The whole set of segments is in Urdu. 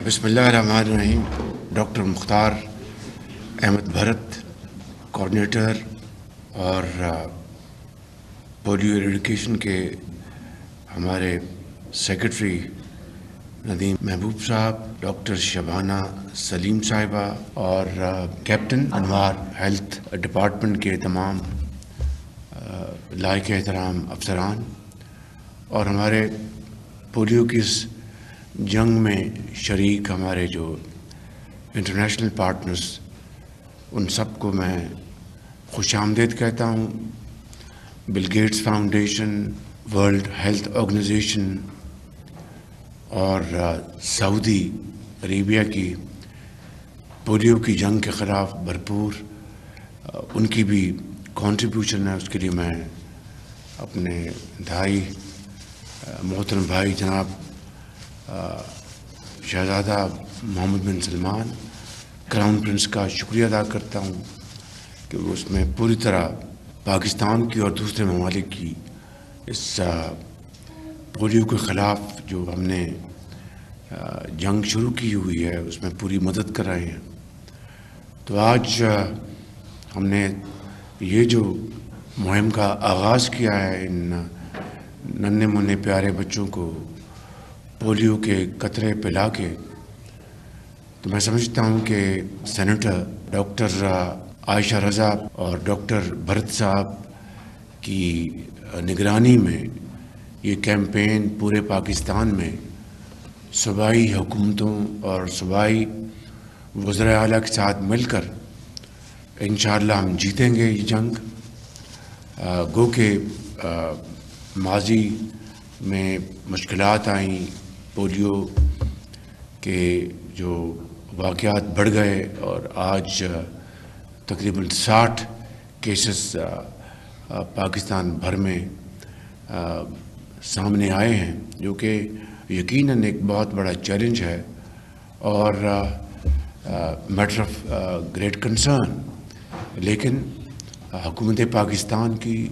بسم اللہ الرحمن الرحیم. ڈاکٹر مختار احمد بھرت، کوآرڈینیٹر اور پولیو ایریڈیکیشن کے ہمارے سیکرٹری ندیم محبوب صاحب، ڈاکٹر شبانہ سلیم صاحبہ اور کیپٹن انوار، ہیلتھ ڈپارٹمنٹ کے تمام لائق احترام افسران، اور ہمارے پولیو کی اس جنگ میں شریک ہمارے جو انٹرنیشنل پارٹنرز، ان سب کو میں خوش آمدید کہتا ہوں. Bill Gates Foundation, world health organization اور سعودی عربیہ کی پولیو کی جنگ کے خلاف بھرپور ان کی بھی کنٹریبیوشن ہے. اس کے لیے میں اپنے انتہائی محترم بھائی جناب شہزادہ محمد بن سلمان کراؤن پرنس کا شکریہ ادا کرتا ہوں کہ وہ اس میں پوری طرح پاکستان کی اور دوسرے ممالک کی اس پولیو کے خلاف جو ہم نے جنگ شروع کی ہوئی ہے اس میں پوری مدد کر رہے ہیں. تو آج ہم نے یہ جو مہم کا آغاز کیا ہے، ان ننھے منھے پیارے بچوں کو پولیو کے قطرے پلا کے، تو میں سمجھتا ہوں کہ سینیٹر ڈاکٹر عائشہ رضا اور ڈاکٹر بھرت صاحب کی نگرانی میں یہ کیمپین پورے پاکستان میں صوبائی حکومتوں اور صوبائی وزرائے اعلیٰ کے ساتھ مل کر انشاءاللہ ہم جیتیں گے یہ جنگ. گو کہ ماضی میں مشکلات آئیں، پولیو کے جو واقعات بڑھ گئے اور آج تقریباً 60 کیسز پاکستان بھر میں سامنے آئے ہیں، جو کہ یقیناً ایک بہت بڑا چیلنج ہے اور میٹر آف گریٹ کنسرن. لیکن حکومت پاکستان کی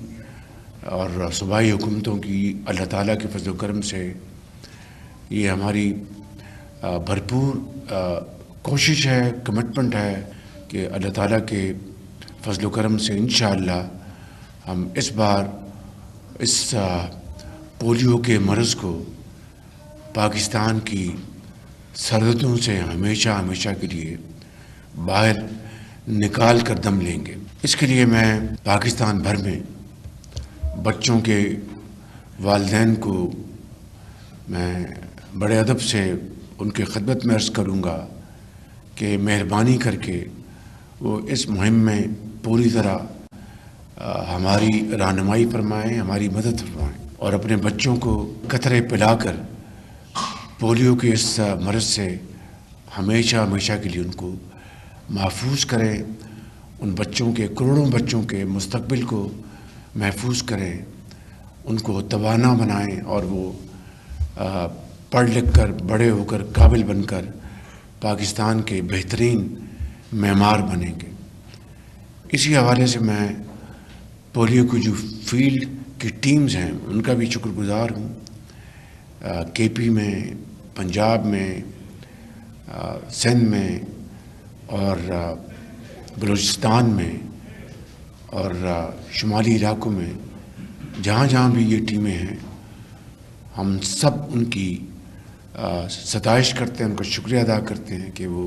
اور صوبائی حکومتوں کی اللہ تعالیٰ کے فضل و کرم سے یہ ہماری بھرپور کوشش ہے، کمٹمنٹ ہے کہ اللہ تعالیٰ کے فضل و کرم سے انشاءاللہ ہم اس بار اس پولیو کے مرض کو پاکستان کی سرحدوں سے ہمیشہ ہمیشہ کے لیے باہر نکال کر دم لیں گے. اس کے لیے میں پاکستان بھر میں بچوں کے والدین کو میں بڑے ادب سے ان کے خدمت میں عرض کروں گا کہ مہربانی کر کے وہ اس مہم میں پوری طرح ہماری رہنمائی فرمائیں، ہماری مدد فرمائیں اور اپنے بچوں کو قطرے پلا کر پولیو کے اس مرض سے ہمیشہ ہمیشہ کے لیے ان کو محفوظ کریں. ان بچوں کے، کروڑوں بچوں کے مستقبل کو محفوظ کریں، ان کو توانا بنائیں اور وہ پڑھ لکھ کر بڑے ہو کر قابل بن کر پاکستان کے بہترین معمار بنیں گے. اسی حوالے سے میں پولیو کی جو فیلڈ کی ٹیمز ہیں ان کا بھی شکر گزار ہوں. کے پی میں، پنجاب میں، سندھ میں اور بلوچستان میں اور شمالی علاقوں میں جہاں جہاں بھی یہ ٹیمیں ہیں، ہم سب ان کی ستائش کرتے ہیں، ان کا شکریہ ادا کرتے ہیں کہ وہ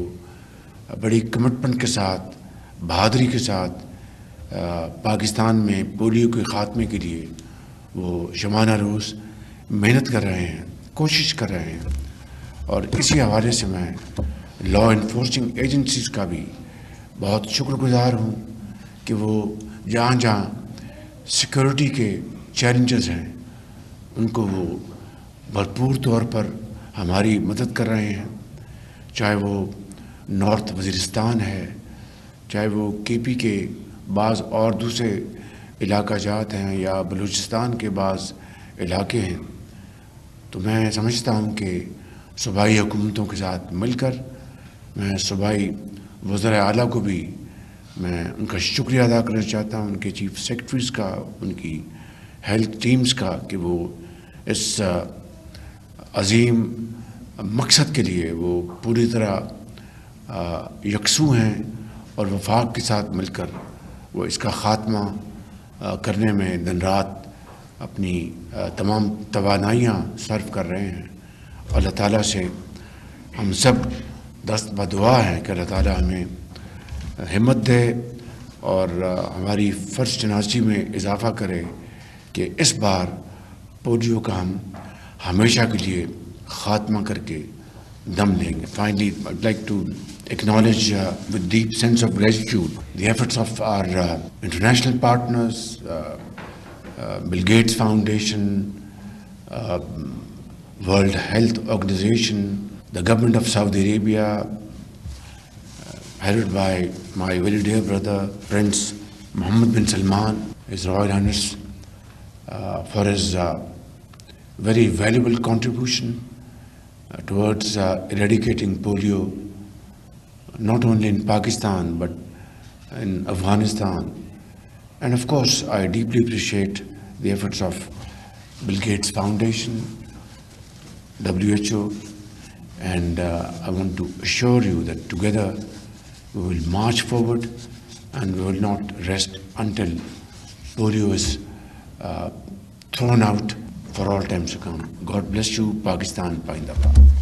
بڑی کمٹمنٹ کے ساتھ، بہادری کے ساتھ پاکستان میں پولیو کے خاتمے کے لیے وہ شبانہ روز محنت کر رہے ہیں، کوشش کر رہے ہیں. اور اسی حوالے سے میں لا انفورسنگ ایجنسیز کا بھی بہت شکر گزار ہوں کہ وہ جہاں جہاں سیکورٹی کے چیلنجز ہیں ان کو وہ بھرپور طور پر ہماری مدد کر رہے ہیں. چاہے وہ نارتھ وزیرستان ہے، چاہے وہ کے پی کے بعض اور دوسرے علاقہ جات ہیں یا بلوچستان کے بعض علاقے ہیں. تو میں سمجھتا ہوں کہ صوبائی حکومتوں کے ساتھ مل کر میں صوبائی وزرائے اعلیٰ کو بھی میں ان کا شکریہ ادا کرنا چاہتا ہوں، ان کے چیف سیکرٹریز کا، ان کی ہیلتھ ٹیمز کا، کہ وہ اس عظیم مقصد کے لیے وہ پوری طرح یکسو ہیں اور وفاق کے ساتھ مل کر وہ اس کا خاتمہ کرنے میں دن رات اپنی تمام توانائیاں صرف کر رہے ہیں. اللہ تعالیٰ سے ہم سب دست بدعا ہیں کہ اللہ تعالیٰ ہمیں ہمت دے اور ہماری فرض شناسی میں اضافہ کرے کہ اس بار پولیو کا ہم ہمیشہ کے لیے خاتمہ کر کے دم لیں گے. Finally, I'd like to acknowledge with deep sense of gratitude the efforts of our international partners, Bill Gates Foundation, World Health Organization, the government of Saudi Arabia, headed by my very dear brother Prince Mohammed bin Salman, His Royal Highness, for his very valuable contribution towards eradicating polio, not only in Pakistan but in Afghanistan. And of course, I deeply appreciate the efforts of Bill Gates Foundation, WHO, and I want to assure you that together we will march forward and we will not rest until polio is thrown out for all times to come. God bless you, Pakistan, Paindaba.